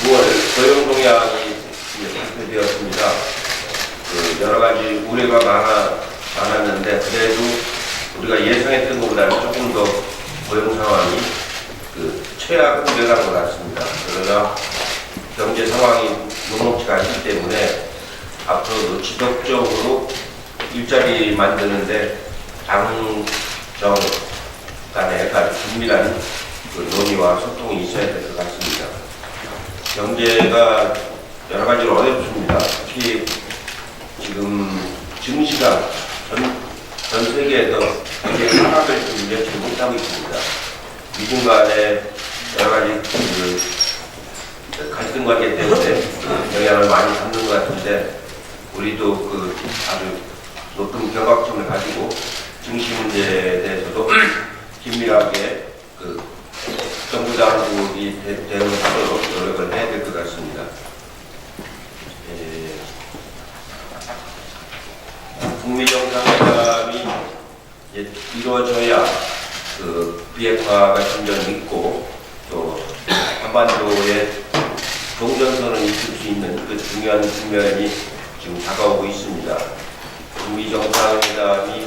9월 고용동향이 발표되었습니다. 여러 가지 우려가 많았는데 그래도 우리가 예상했던 것보다는 조금 더 고용 상황이 최악은 내려간 것 같습니다. 그러나 경제 상황이 녹록지가 않기 때문에 앞으로도 지속적으로 일자리 만드는데 당정 간에 긴밀한 논의와 소통이 있어야 될 것 같습니다. 경제가 여러 가지로 어렵습니다. 특히 지금 증시가 전 세계에서 경제 상황을 좀 며칠 못하고 있습니다. 미중 간의 여러 가지 갈등 관계 때문에 영향을 많이 받는 것 같은데 우리도 아주 높은 경각심을 가지고 증시 문제에 대해서도 긴밀하게 정부 당국이 대응하도록 노력을 해야 될 것 같습니다. 북미 정상회담이 이루어져야 비핵화가 진전이 있고 또 한반도에 종전선언이 있을 수 있는 중요한 국면이 지금 다가오고 있습니다. 북미 정상회담이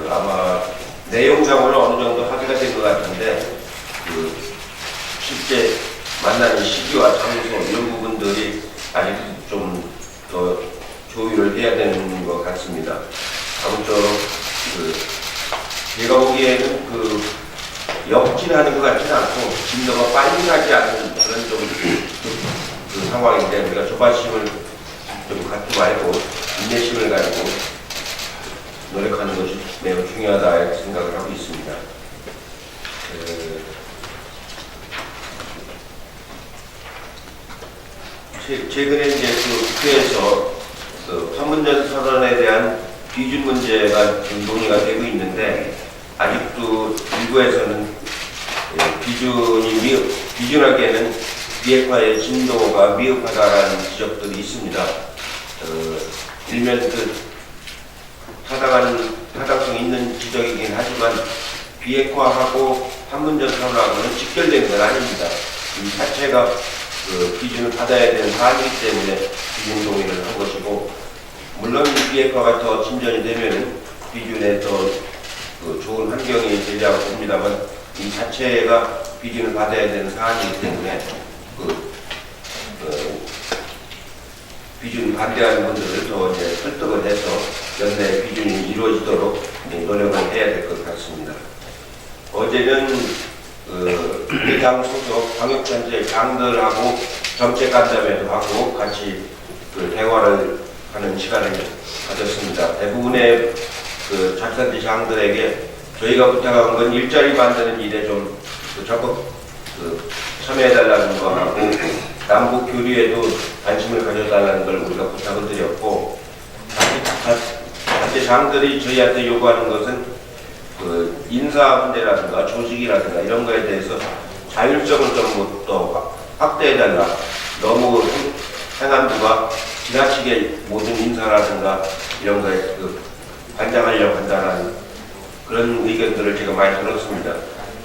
아마 내용상으로 어느 정도 합의가 된 것 같은데 실제 만나는 시기와 장소 이런 부분들이 아직 좀 더 조율을 해야 되는 것 같습니다. 아무쪼록 제가 보기에는 역진하는 것 같지는 않고 진도가 빨리 가지 않는 그런 좀 상황인데 우리가 조바심을 좀 갖지 말고 인내심을 가지고 노력하는 것이 매우 중요하다 생각을 하고 있습니다. 최근에 이제 국회에서 판문점 선언에 대한 비준 문제가 지금 논의가 되고 있는데 아직도 일부에서는 비준하기에는 비핵화의 진도가 미흡하다라는 지적들이 있습니다. 일면 타당성 있는 지적이긴 하지만 비핵화하고 판문점 선언하고는 직결되는 건 아닙니다. 이 자체가 비준을 받아야 되는 사안이기 때문에 비준 동의를 한 것이고 물론 비핵화가 더 진전이 되면 비준에 더 좋은 환경이 되리라고 봅니다만 이 자체가 비준을 받아야 되는 사안이기 때문에 비준 반대하는 분들을 더 이제 설득을 해서 연내 비준이 이루어지도록 노력을 해야 될 것 같습니다. 어제는 당 소속 광역단체 장들하고 정책 간담회도 하고 같이 대화를 하는 시간을 가졌습니다. 대부분의 자치단체 장들에게 저희가 부탁한 건 일자리 만드는 일에 좀 적극 참여해달라는 거 하고 남북 교류에도 관심을 가져달라는 걸 우리가 부탁을 드렸고 자치 장들이 저희한테 요구하는 것은 인사 문제라든가 조직이라든가 이런 거에 대해서 자율성을 좀 더 확대해달라. 너무 행안부가 지나치게 모든 인사라든가 이런 거에 관장하려고 한다는 그런 의견들을 제가 많이 들었습니다.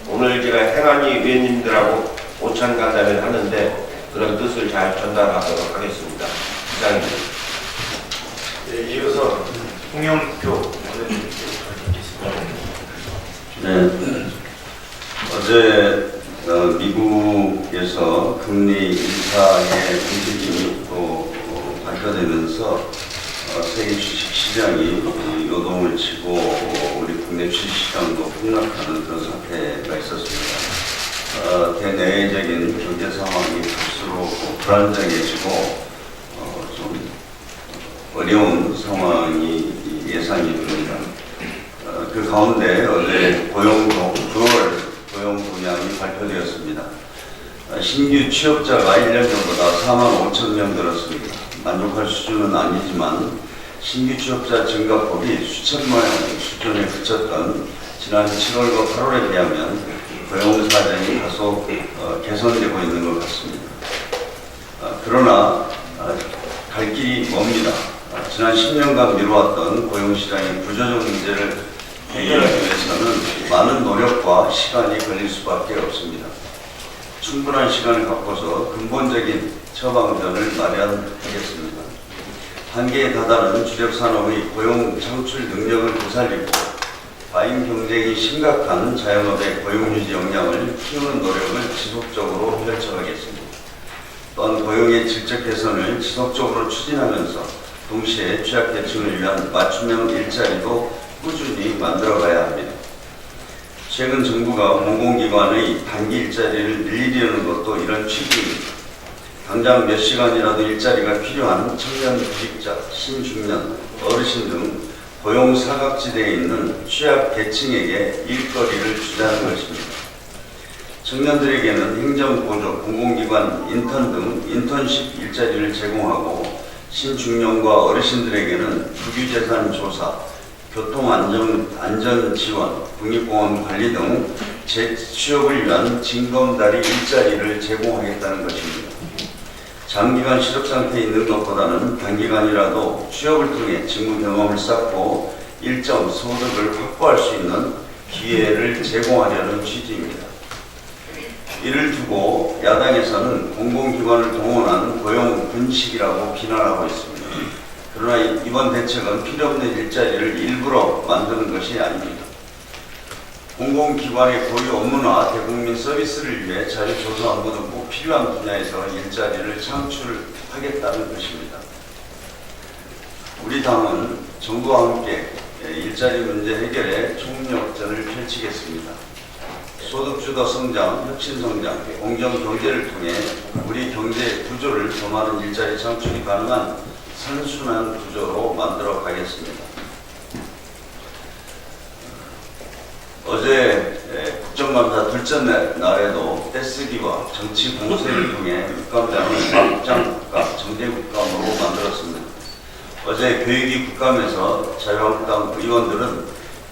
오늘 제가 행안위 위원님들하고 오찬 간담회를 하는데 그런 뜻을 잘 전달하도록 하겠습니다. 이상입니다. 네, 이어서 홍영표 원내대표 네, 어제 미국에서 금리 인하의 움직임이 또 발표되면서 세계 주식시장이 요동을 치고 우리 국내 주식시장도 폭락하는 그런 사태가 있었습니다. 대내외적인 경제 상황이 갈수록 불안정해지고 좀 어려운 상황이 예상이 됩니다. 그 가운데 어제 9월 고용 동향이 발표되었습니다. 신규 취업자가 1년 전보다 4만 5천 명 늘었습니다. 만족할 수준은 아니지만 신규 취업자 증가폭이 수천만 수준에 그쳤던 지난 7월과 8월에 비하면 고용 사정이 다소 개선되고 있는 것 같습니다. 그러나 갈 길이 멉니다. 지난 10년간 미뤄왔던 고용시장의 구조적 문제를 해결하기 위해서는 많은 노력과 시간이 걸릴 수밖에 없습니다. 충분한 시간을 갖고서 근본 근본적인 처방전을 마련하겠습니다. 한계에 다다른 주력 산업의 고용 창출 능력을 되살리고 과잉 경쟁이 심각한 자영업의 고용 유지 역량을 키우는 노력을 지속적으로 펼쳐가겠습니다. 또한 고용의 질적 개선을 지속적으로 추진하면서 동시에 취약계층을 위한 맞춤형 일자리도 꾸준히 만들어가야 합니다. 최근 정부가 공공기관의 단기 일자리를 늘리려는 것도 이런 취지입니다. 당장 몇 시간이라도 일자리가 필요한 청년 구직자, 신중년, 어르신 등 고용 사각지대에 있는 취약계층에게 일거리를 주자는 것입니다. 청년들에게는 행정보조, 공공기관, 인턴 등 인턴십 일자리를 제공하고 신중년과 어르신들에게는 국유재산 조사, 교통안전 지원, 국립공원 관리 등 재취업을 위한 징검다리 일자리를 제공하겠다는 것입니다. 장기간 실업 상태에 있는 것보다는 단기간이라도 취업을 통해 직무 경험을 쌓고 일정 소득을 확보할 수 있는 기회를 제공하려는 취지입니다. 이를 두고 야당에서는 공공기관을 동원한 고용 분식이라고 비난하고 있습니다. 그러나 이번 대책은 필요없는 일자리를 일부러 만드는 것이 아닙니다. 공공기관의 고유 업무나 대국민 서비스를 위해 자료조사 업무 등 꼭 필요한 분야에서 일자리를 창출하겠다는 것입니다. 우리 당은 정부와 함께 일자리 문제 해결에 총력전을 펼치겠습니다. 소득주도 성장, 혁신성장, 공정경제를 통해 우리 경제 구조를 더 많은 일자리 창출이 가능한 선순환 구조로 만들어 가겠습니다. 어제 국정감사 둘째 날에도 떼쓰기와 정치 공세를 통해 국감장을 막장국감, 정제국감으로 만들었습니다. 어제 교육위 국감에서 자유한국당 의원들은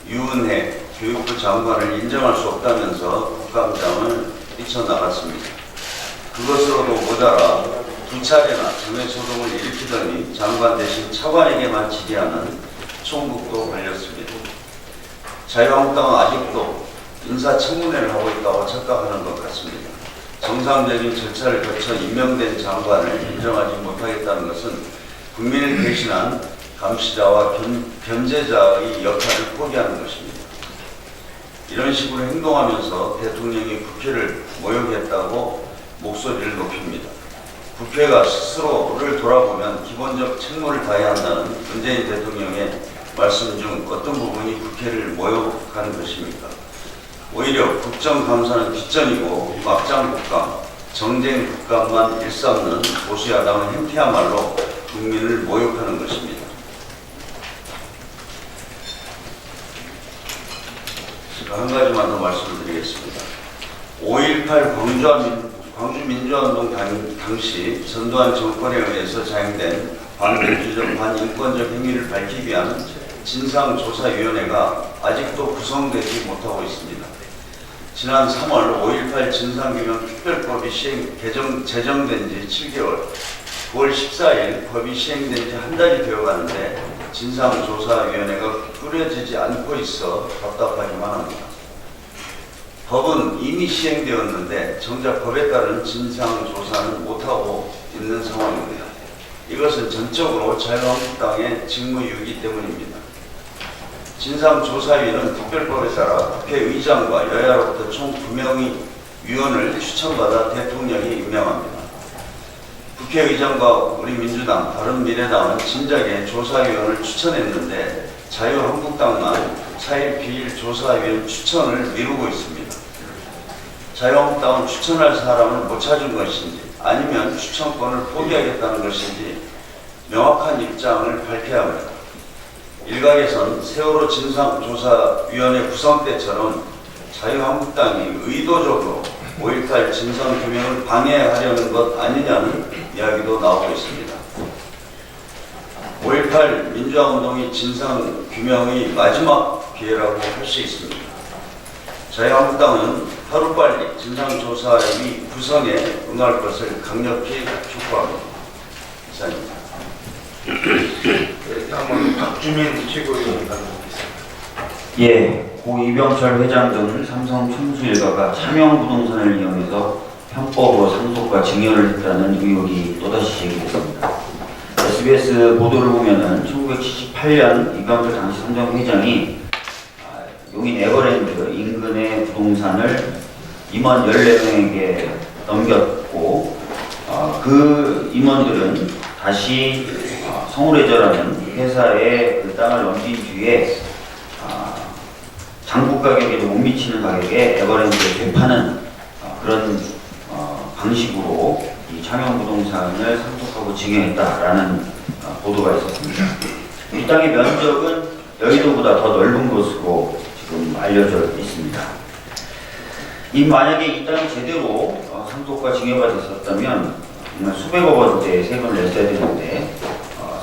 유은혜 교육부 장관을 인정할 수 없다면서 국감장을 뛰쳐나갔습니다. 그것으로도 모자라 두 차례나 정외소동을 일으키더니 장관 대신 차관에게만 질의하는 총국도 걸렸습니다. 자유한국당은 아직도 인사청문회를 하고 있다고 착각하는 것 같습니다. 정상적인 절차를 거쳐 임명된 장관을 인정하지 못하겠다는 것은 국민을 대신한 감시자와 견제자의 역할을 포기하는 것입니다. 이런 식으로 행동하면서 대통령이 국회를 모욕했다고 목소리를 높입니다. 국회가 스스로를 돌아보면 기본적 책무를 다해야 한다는 문재인 대통령의 말씀 중 어떤 부분이 국회를 모욕하는 것입니까? 오히려 국정감사는 뒷전이고 막장 국감, 정쟁 국감만 일삼는 보수야당은 행태야말로 국민을 모욕하는 것입니다. 한 가지만 더 말씀을 드리겠습니다. 5.18 광주민주화운동 당시 전두환 정권에 의해서 자행된 반민주적, 반인권적 행위를 밝히기 위한 진상조사위원회가 아직도 구성되지 못하고 있습니다. 지난 3월 5.18 진상규명특별법이 제정된 지 7개월, 9월 14일 법이 시행된 지 한 달이 되어가는데 진상조사위원회가 꾸려지지 않고 있어 답답하기만 합니다. 법은 이미 시행되었는데 정작 법에 따른 진상조사는 못하고 있는 상황입니다. 이것은 전적으로 자유한국당의 직무유기 때문입니다. 진상조사위는 특별법에 따라 국회의장과 여야로부터 총 2명의 위원을 추천받아 대통령이 임명합니다. 국회의장과 우리 민주당, 바른미래당은 진작에 조사위원을 추천했는데 자유한국당만 4일 비일 조사위원 추천을 미루고 있습니다. 자유한국당은 추천할 사람을 못 찾은 것인지 아니면 추천권을 포기하겠다는 것인지 명확한 입장을 밝혀야 합니다. 일각에선 세월호 진상조사위원회 구성 때처럼 자유한국당이 의도적으로 5.18 진상규명을 방해하려는 것 아니냐는 이야기도 나오고 있습니다. 5.18 민주화운동이 진상규명의 마지막 기회라고 할 수 있습니다. 자유한국당은 하루빨리 진상조사위 구성에 응할 것을 강력히 촉구합니다. 이상입니다. 다음은 박주민 최고위원 발언하겠습니다. 예, 고 이병철 회장 등 삼성 총수 일가가 차명 부동산을 이용해서 편법으로 상속과 증여를 했다는 의혹이 또다시 제기됐습니다. SBS 보도를 보면은 1978년 이광철 당시 삼성회장이 용인 에버랜드 인근의 부동산을 임원 14명에게 넘겼고 그 임원들은 다시 성우레저라는 회사에 그 땅을 넘긴 뒤에 장부 가격에도 못 미치는 가격에 에버랜드에 되파는 그런 방식으로 이 창영부동산을 상속하고 증여했다라는 보도가 있었습니다. 이 땅의 면적은 여의도보다 더 넓은 것으로 지금 알려져 있습니다. 만약에 이 땅이 제대로 상속과 증여가 됐었다면 정말 수백억 원대의 세금을 냈어야 되는데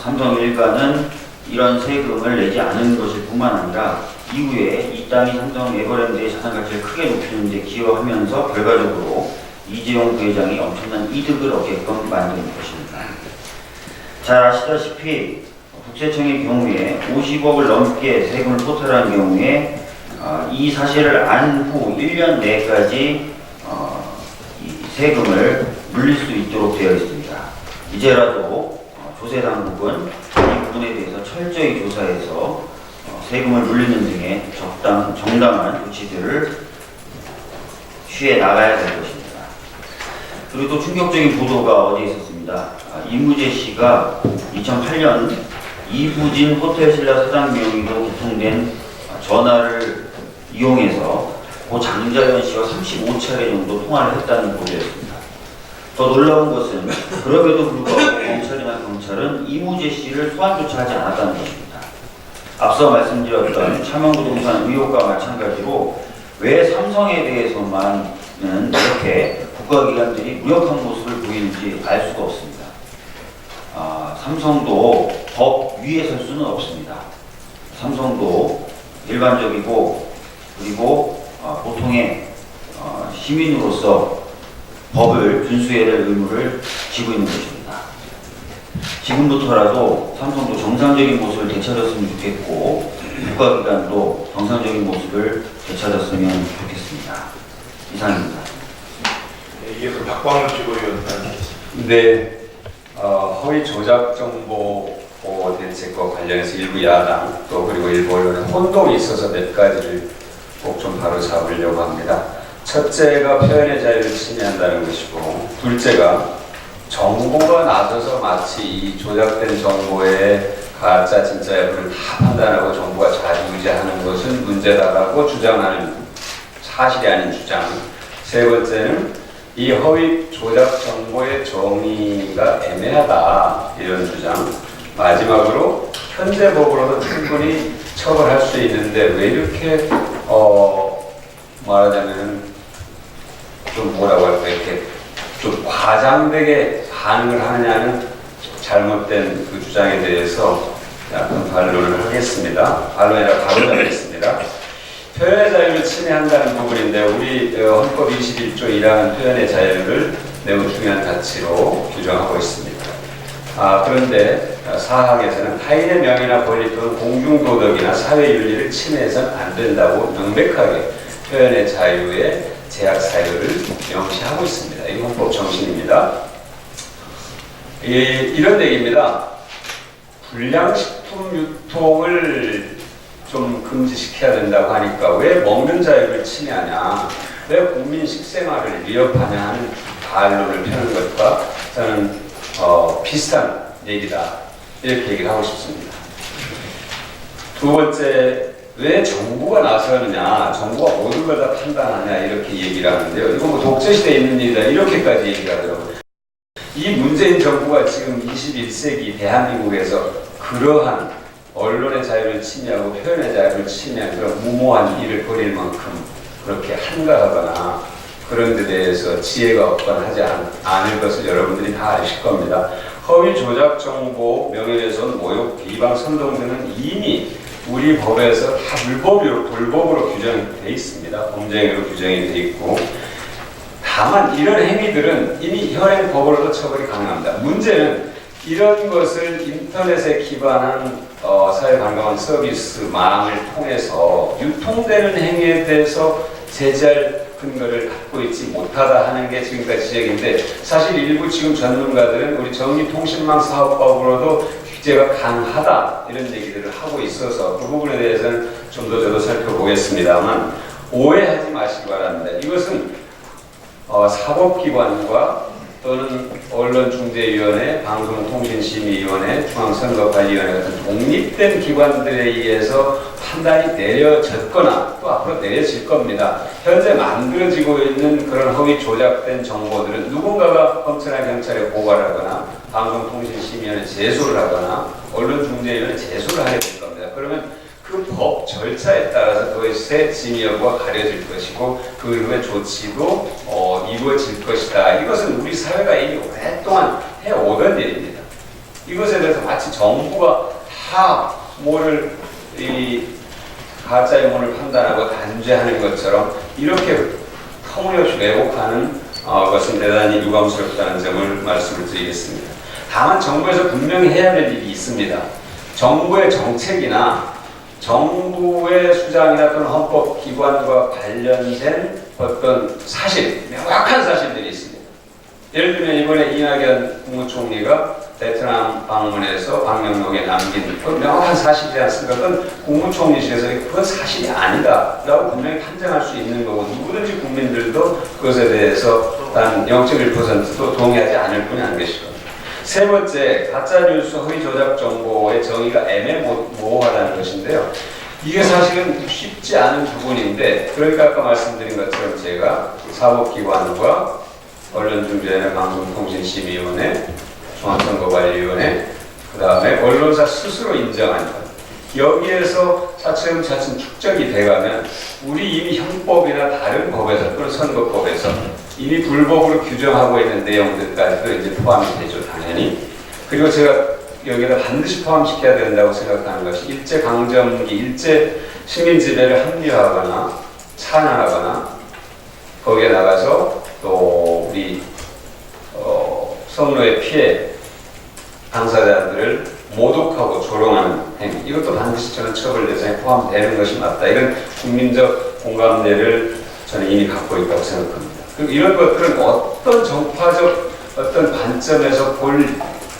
삼성 일가는 이런 세금을 내지 않은 것일 뿐만 아니라 이후에 이 땅이 삼성 에버랜드의 자산 가치를 크게 높이는 데 기여하면서 결과적으로 이재용 부회장이 엄청난 이득을 얻게끔 만든 것입니다. 잘 아시다시피 국세청의 경우에 50억을 넘게 세금을 토탈한 경우에 이 사실을 안 후 1년 내까지 이 세금을 물릴 수 있도록 되어 있습니다. 이제라도 조세당국은 이 부분에 대해서 철저히 조사해서 세금을 물리는 등의 정당한 조치들을 취해 나가야 될 것입니다. 그리고 또 충격적인 보도가 어제 있었습니다. 이무재 씨가 2008년 이부진 호텔신라 사장 명의로 개통된 전화를 이용해서 고 장자연 씨와 35차례 정도 통화를 했다는 보도였습니다. 더 놀라운 것은 그럼에도 불구하고 검찰이나 경찰은 이무재 씨를 소환조차 하지 않았다는 것입니다. 앞서 말씀드렸던 창영부동산 의혹과 마찬가지로 왜 삼성에 대해서만은 이렇게 국가기관들이 무력한 모습을 보이는지 알 수가 없습니다. 삼성도 법 위에 설 수는 없습니다. 삼성도 일반적이고 그리고 보통의 시민으로서 법을 준수해야 될 의무를 지고 있는 것입니다. 지금부터라도 삼성도 정상적인 모습을 되찾았으면 좋겠고 국가기관도 정상적인 모습을 되찾았으면 좋겠습니다. 이상입니다. 네, 이어서 박광훈 최고위원. 네, 허위 조작 정보 보호 대책과 관련해서 일부 야당 또 그리고 일부 언론에 혼동이 있어서 몇 가지를 꼭 좀 바로 잡으려고 합니다. 첫째가 표현의 자유를 침해한다는 것이고, 둘째가 정부가 나서서 마치 이 조작된 정보의 가짜 진짜 여부를 다 판단하고 정부가 자유의지하는 것은 문제다라고 주장하는 사실이 아닌 주장. 세 번째는 이 허위 조작 정보의 정의가 애매하다 이런 주장. 마지막으로 현재 법으로는 충분히 처벌할 수 있는데 왜 이렇게 말하자면 좀 뭐라고 할까 이렇게 좀 과장되게 반응을 하느냐는 잘못된 그 주장에 대해서 약간 반론을 하겠습니다. 반론이라 가로잡겠습니다. 표현의 자유를 침해한다는 부분인데 우리 헌법 21조 1항은 표현의 자유를 매우 중요한 가치로 규정하고 있습니다. 그런데 사항에서는 타인의 명예나 권리 또는 공중도덕이나 사회윤리를 침해해서는 안 된다고 명백하게 표현의 자유의 제약 사유를 명시하고 있습니다. 이 헌법 정신입니다. 이런 얘기입니다. 불량식품 유통을 좀 금지시켜야 된다고 하니까 왜 먹는 자유를 침해하냐, 왜 국민 식생활을 위협하냐 하는 반론을 펴는 것과 저는 비슷한 얘기다 이렇게 얘기를 하고 싶습니다. 두 번째, 왜 정부가 나서느냐, 정부가 모든 걸 다 판단하냐 이렇게 얘기를 하는데요. 이거 뭐 독재시대에 있는 일이다 이렇게까지 얘기를 하더라고요. 이 문재인 정부가 지금 21세기 대한민국에서 그러한 언론의 자유를 침해하고 표현의 자유를 침해한 그런 무모한 일을 벌일 만큼 그렇게 한가하거나 그런 데 대해서 지혜가 없거나 하지 않을 것을 여러분들이 다 아실 겁니다. 허위 조작 정보, 명예훼손, 모욕, 비방, 선동 등은 이미 우리 법에서 다 불법으로 규정이 되어 있습니다. 범죄행위로 규정이 되어 있고, 다만 이런 행위들은 이미 현행 법으로도 처벌이 가능합니다. 문제는 이런 것을 인터넷에 기반한 사회 관광 서비스 망을 통해서 유통되는 행위에 대해서 제재할 근거를 갖고 있지 못하다 하는 게 지금까지 지적인데, 사실 일부 지금 전문가들은 우리 전기통신망 사업법으로도 규제가 가능하다 이런 얘기들을 하고 있어서 그 부분에 대해서는 좀 더 저도 살펴보겠습니다만, 오해하지 마시기 바랍니다. 이것은 사법기관과 또는 언론중재위원회, 방송통신심의위원회, 중앙선거관리위원회 같은 독립된 기관들에 의해서 판단이 내려졌거나 또 앞으로 내려질 겁니다. 현재 만들어지고 있는 그런 허위 조작된 정보들은 누군가가 검찰이나 경찰에 고발하거나 방송통신심의위원회에 제소를 하거나 언론중재위원회에 제소를 하게 될 겁니다. 그러면 그 법 절차에 따라서 그것의 진위 여부가 가려질 것이고 그 이후에 조치도 이루어질 것이다. 이것은 우리 사회가 이미 오랫동안 해오던 일입니다. 이것에 대해서 마치 정부가 다 뭐를 이 가짜 유문을 판단하고 단죄하는 것처럼 이렇게 터무니없이 왜곡하는 것은 대단히 유감스럽다는 점을 말씀을 드리겠습니다. 다만 정부에서 분명히 해야 될 일이 있습니다. 정부의 정책이나 정부의 수장이나 또는 헌법기관과 관련된 어떤 사실, 명확한 사실들이 있습니다. 예를 들면 이번에 이낙연 국무총리가 베트남 방문해서 방명록에 남긴 그 명확한 사실이지 않습니까? 그건 국무총리실에서 그건 사실이 아니다 라고 분명히 판정할 수 있는 거고, 누구든지 국민들도 그것에 대해서 단 0.1%도 동의하지 않을 뿐이 안 계실 겁니다. 세 번째, 가짜뉴스 허위 조작 정보의 정의가 애매모호하다는 것인데요. 이게 사실은 쉽지 않은 부분인데, 그러니까 아까 말씀드린 것처럼 제가 사법기관과 언론중재위원회, 방송통신심의위원회, 중앙선거관리위원회, 그 다음에 언론사 스스로 인정한 것, 여기에서 차츰차츰 축적이 돼가면 우리 이미 형법이나 다른 법에서 또는 선거법에서 이미 불법으로 규정하고 있는 내용들까지도 이제 포함이 되죠, 당연히. 그리고 제가 여기다 반드시 포함시켜야 된다고 생각하는 것이 일제강점기, 일제 식민지배를 합리화하거나 찬양하거나 거기에 나가서 또 우리 성노예 피해 당사자들을 모독하고 조롱하는 행위, 이것도 반드시 저는 처벌 대상에 포함되는 것이 맞다. 이런 국민적 공감대를 저는 이미 갖고 있다고 생각합니다. 그리고 이런 것들은 어떤 정파적 어떤 관점에서 볼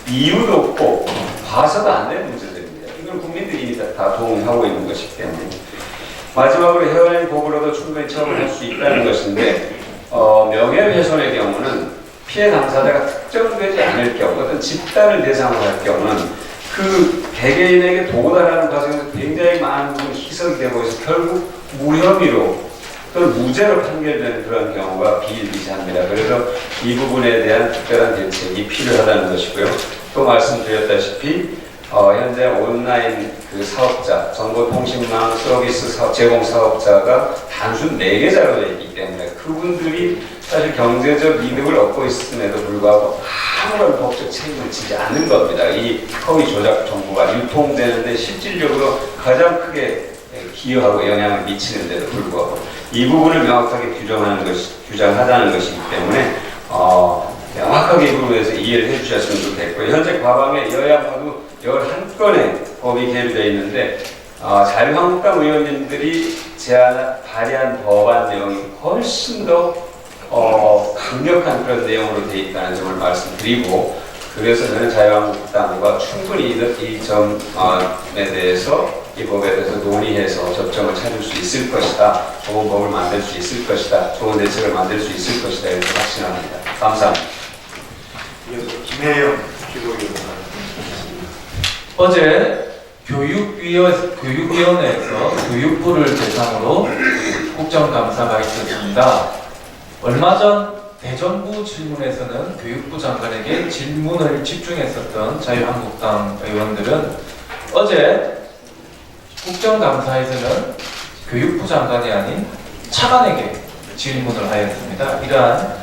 이유도 없고 봐서도 안 되는 문제들입니다. 이건 국민들이 이미 다 동의하고 있는 것이기 때문에. 마지막으로 해외여행 보고로도 충분히 처벌할 수 있다는 것인데, 명예훼손의 경우는 피해 당사자가 특정되지 않을 경우, 어떤 집단을 대상으로 할 경우는 그 개개인에게 도달하는 과정에서 굉장히 많은 부분 희석이 되고 있어서 결국 무혐의로 또는 무죄로 판결되는 그런 경우가 비일비재합니다. 그래서 이 부분에 대한 특별한 대책이 필요하다는 것이고요. 또 말씀드렸다시피 현재 온라인 그 사업자, 정보통신망 서비스 제공 사업자가 단순 4계좌로 되어 있기 때문에 그분들이 사실 경제적 이득을 얻고 있음에도 불구하고 아무런 법적 책임을 지지 않는 겁니다. 이 허위 조작 정보가 유통되는데 실질적으로 가장 크게 기여하고 영향을 미치는데도 불구하고 이 부분을 명확하게 규정하자는 것이기 때문에 명확하게 이 부분에서 이해를 해주셨으면 좋겠고요. 현재 과방에 여야 모두 11건의 법이 계류되어 있는데 자유한국당 의원님들이 발의한 법안 내용이 훨씬 더 강력한 그런 내용으로 되어 있다는 점을 말씀드리고, 그래서 저는 자유한국당과 충분히 이 점에 대해서 이 법에 대해서 논의해서 접점을 찾을 수 있을 것이다. 좋은 법을 만들 수 있을 것이다. 좋은 대책을 만들 수 있을 것이다. 이렇게 확신합니다. 감사합니다. 이어서 김혜영 최고위원. 어제 교육위원회에서 교육부를 대상으로 국정감사가 있었습니다. 얼마 전 대정부 질문에서는 교육부 장관에게 질문을 집중했었던 자유한국당 의원들은 어제 국정감사에서는 교육부 장관이 아닌 차관에게 질문을 하였습니다. 이러한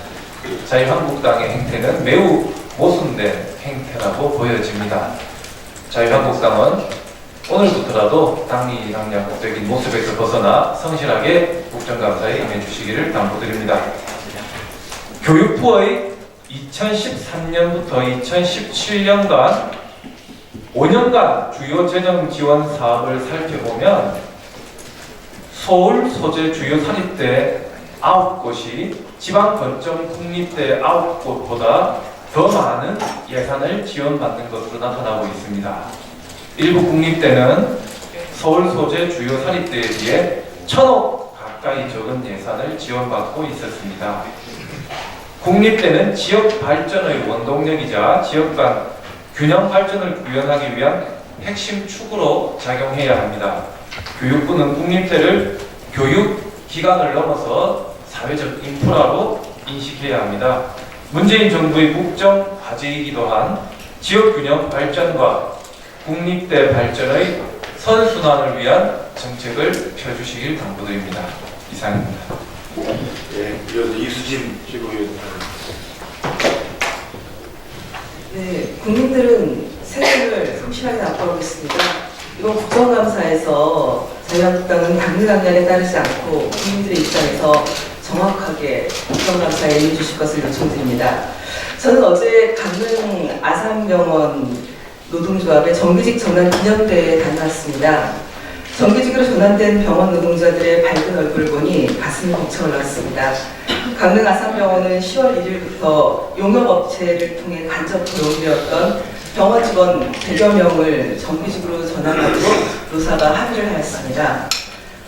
자유한국당의 행태는 매우 모순된 행태라고 보여집니다. 자유한국당은 오늘부터라도 당리당략적인 모습에서 벗어나 성실하게 국정감사에 임해주시기를 당부드립니다. 교육부의 2013년부터 2017년간 5년간 주요 재정 지원 사업을 살펴보면 서울 소재 주요 사립대 9곳이 지방 거점 국립대 9곳보다 더 많은 예산을 지원받는 것으로 나타나고 있습니다. 일부 국립대는 서울 소재 주요 사립대에 비해 1,000억 가까이 적은 예산을 지원받고 있었습니다. 국립대는 지역 발전의 원동력이자 지역 간 균형 발전을 구현하기 위한 핵심 축으로 작용해야 합니다. 교육부는 국립대를 교육기관을 넘어서 사회적 인프라로 인식해야 합니다. 문재인 정부의 국정 과제이기도 한 지역 균형 발전과 국립대 발전의 선순환을 위한 정책을 펴주시길 당부드립니다. 이상입니다. 예, 이어서 이수진 최고위원님. 네, 국민들은 세금을 성실하게 납부하고 있습니다. 이번 국정감사에서 자유한국당은 당리당략에 따르지 않고 국민들의 입장에서 정확하게 국정감사에 임해 주실 것을 요청드립니다. 저는 어제 강릉 아산병원 노동조합의 정규직 전환 기념대회에 다녀왔습니다. 정규직으로 전환된 병원 노동자들의 밝은 얼굴을 보니 가슴이 벅차 올랐습니다. 강릉 아산병원은 10월 1일부터 용역업체를 통해 간접 고용되었던 병원 직원 100여 명을 정규직으로 전환하고 노사가 합의를 하였습니다.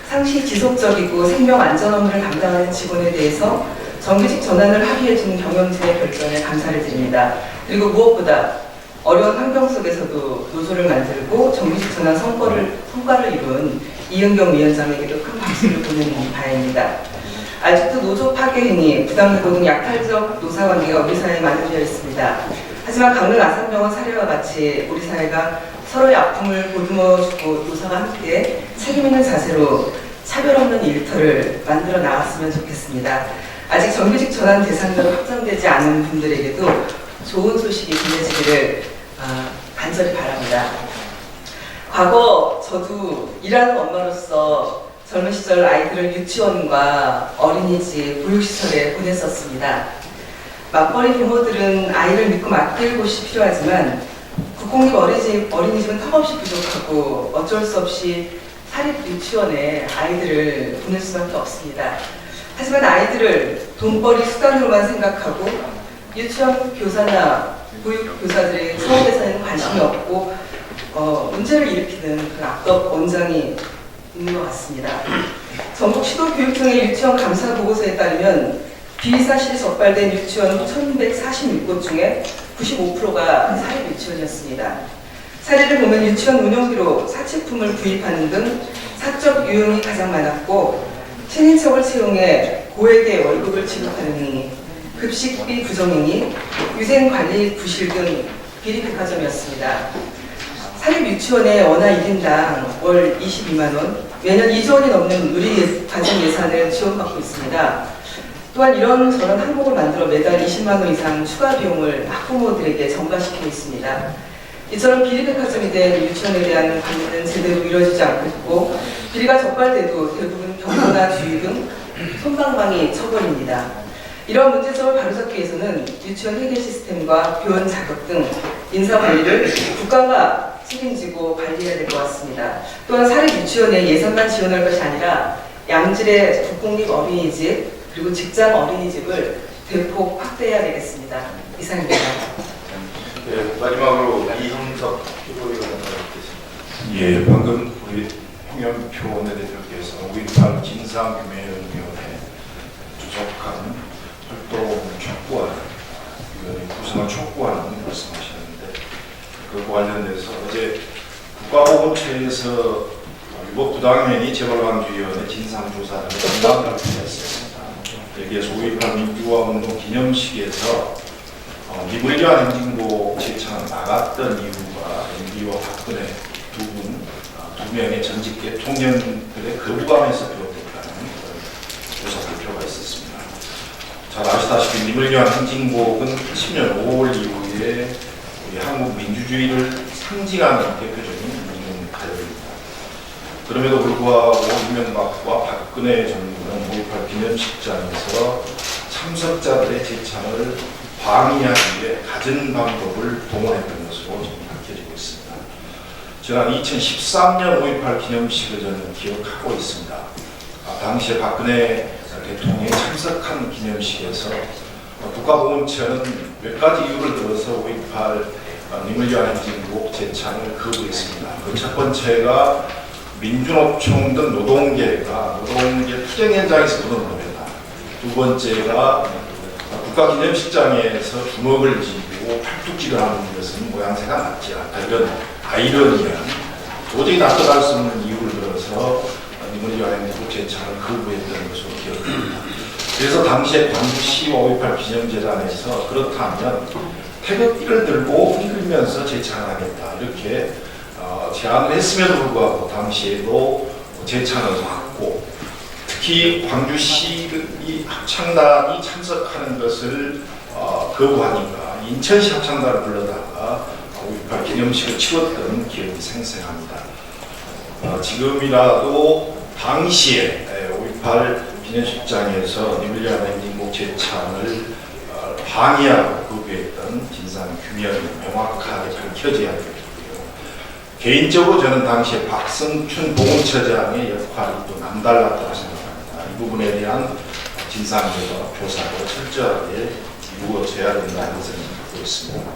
상시 지속적이고 생명 안전 업무를 담당하는 직원에 대해서 정규직 전환을 합의해준 경영진의 결정에 감사를 드립니다. 그리고 무엇보다 어려운 환경 속에서도 노조를 만들고 정규직 전환 성과를 이룬 이은경 위원장에게도 큰 박수를 보내는 바입니다. 아직도 노조 파괴 행위, 부당노동 등 약탈적 노사관계가 우리 사회에 만연되어 있습니다. 하지만 강릉 아산병원 사례와 같이 우리 사회가 서로의 아픔을 보듬어주고 노사가 함께 책임있는 자세로 차별 없는 일터를 만들어 나갔으면 좋겠습니다. 아직 정규직 전환 대상자로 확정되지 않은 분들에게도 좋은 소식이 전해지기를 간절히 바랍니다. 과거 저도 일하는 엄마로서 젊은 시절 아이들을 유치원과 어린이집, 보육시설에 보냈었습니다. 맞벌이 부모들은 아이를 믿고 맡길 곳이 필요하지만 국공립 어린이집은 턱없이 부족하고 어쩔 수 없이 사립 유치원에 아이들을 보낼 수밖에 없습니다. 하지만 아이들을 돈벌이 수단으로만 생각하고 유치원 교사나 보육교사들의 사업에서는 관심이 없고 문제를 일으키는 그 악덕 원장이 있는 것 같습니다. 전국 시도교육청의 유치원 감사 보고서에 따르면 비리사실이 적발된 유치원 1146곳 중에 95%가 사립 유치원이었습니다. 사례를 보면 유치원 운영비로 사치품을 구입하는 등 사적 유용이 가장 많았고 친인척을 채용해 고액의 월급을 지급하는 행위, 급식비 부정행위, 위생관리 부실 등 비리백화점이었습니다. 사립유치원의 원화 1인당 월 22만원, 매년 2조 원이 넘는 누리과정 예산을 지원받고 있습니다. 또한 이런저런 항목을 만들어 매달 20만원 이상 추가 비용을 학부모들에게 전가시키고 있습니다. 이처럼 비리백화점이 된 유치원에 대한 관리는 제대로 이루어지지 않고 있고 비리가 적발돼도 대부분 경고나 주의 등 솜방망이 처벌입니다. 이런 문제점을 바로잡기 위해서는 유치원 회계 시스템과 교원 자격 등 인사 관리를 국가가 책임지고 관리해야 될 것 같습니다. 또한 사립 유치원에 예산만 지원할 것이 아니라 양질의 국공립 어린이집 그리고 직장 어린이집을 대폭 확대해야 되겠습니다. 이상입니다. 네, 마지막으로 이형석 최고위원 받겠습니다. 예, 방금 우리 홍영표 원내대표께서 5.18 진상규명위원회 주석한 활동 촉구하는 구성을 촉구하는 말씀하셨는데 그 관련돼서 어제 국가보건처에서 위법 부당행위 재발방지위원회 진상조사를 전담을 발표했습니다. 여기에서 5.18 민주화운동 기념식에서 미불리한 행진곡 제창 나갔던 이유가 MB와 박근혜 두 명의 전직 대통령들의 거부감에서 비롯됐다는 조사 발표가 있었습니다. 잘 아시다시피 미불리한 행진곡은 10년 5월 이후에 우리 한국 민주주의를 상징하는 대표적인 민중가요입니다. 그럼에도 불구하고 이명박과 박근혜 정부는 5.18 기념식장에서 참석자들의 제창을 방해하기 위해 갖은 방법을 동원했던 것으로 지금 밝혀지고 있습니다. 지난 2013년 5.18 기념식을 저는 기억하고 있습니다. 당시에 박근혜 대통령이 참석한 기념식에서 국가보훈처는 몇 가지 이유를 들어서 5.18 니물리아 행진곡 제창을 거부했습니다. 그 첫 번째가 민주노총 등 노동계가 노동계 투쟁 현장에서 부른 노래다. 두 번째가 국가기념식장에서 주먹을 쥐고 팔뚝질을 하는 것은 모양새가 맞지 않다. 이런 아이러니한 도저히 납득할 수 없는 이유를 들어서 니물리아 행진곡 제창을 거부했던 것으로 기억합니다. 그래서 당시에 광주시와 5.18 기념재단에서 그렇다면 태극기를 들고 흔들면서 제창을 하겠다 이렇게 제안을 했음에도 불구하고 당시에도 제창을 막고 특히 광주시 합창단이 참석하는 것을 거부하니까 인천시 합창단을 불러다가 5.18 기념식을 치렀던 기억이 생생합니다. 지금이라도 당시에 5.18 기념식장에서 니물리아 행진곡 제창을 방해하고 거부했던 진상 규명이 명확하게 밝혀져야 되겠고요. 개인적으로 저는 당시에 박성춘 보훈처장의 역할이 또 남달랐다고 생각합니다. 이 부분에 대한 진상조사, 조사가 철저하게 이루어져야 된다는 생각을 갖고 있습니다.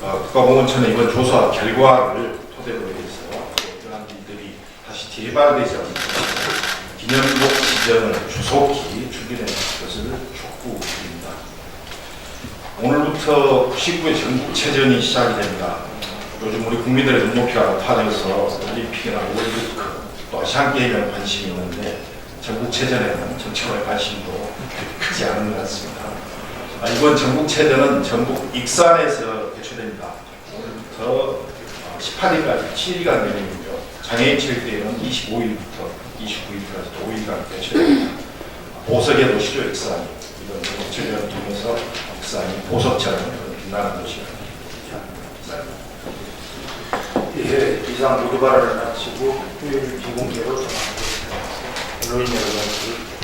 국가보훈처는 이번 조사 결과를 토대로 해서 이러한 일들이 다시 재발되지 않도록 기념곡 지정을 조속히 추진해 줄 것을 촉구드립니다. 오늘부터 19회 전국체전이 시작이 됩니다. 요즘 우리 국민들의 눈높이가 높아져서 올림픽이나 월드컵 또 아시안게임에 관심이 있는데 전국체전에는 정치권의 관심도 크지 않은 것 같습니다. 이번 전국체전은 전국 익산에서 개최됩니다. 오늘부터 18일까지 7일간 열리고요. 장애인 체육대회는 25일부터 29일까지 또 5일간 개최됩니다. 보석의 도시죠, 익산이. 이번 전국체전을 통해서 익산이 보석처럼 빛나는 도시가 됩니다. 예, 이상 모두 발언을 마치고 후일 비공개로 전환하겠습니다. 언론인 여러분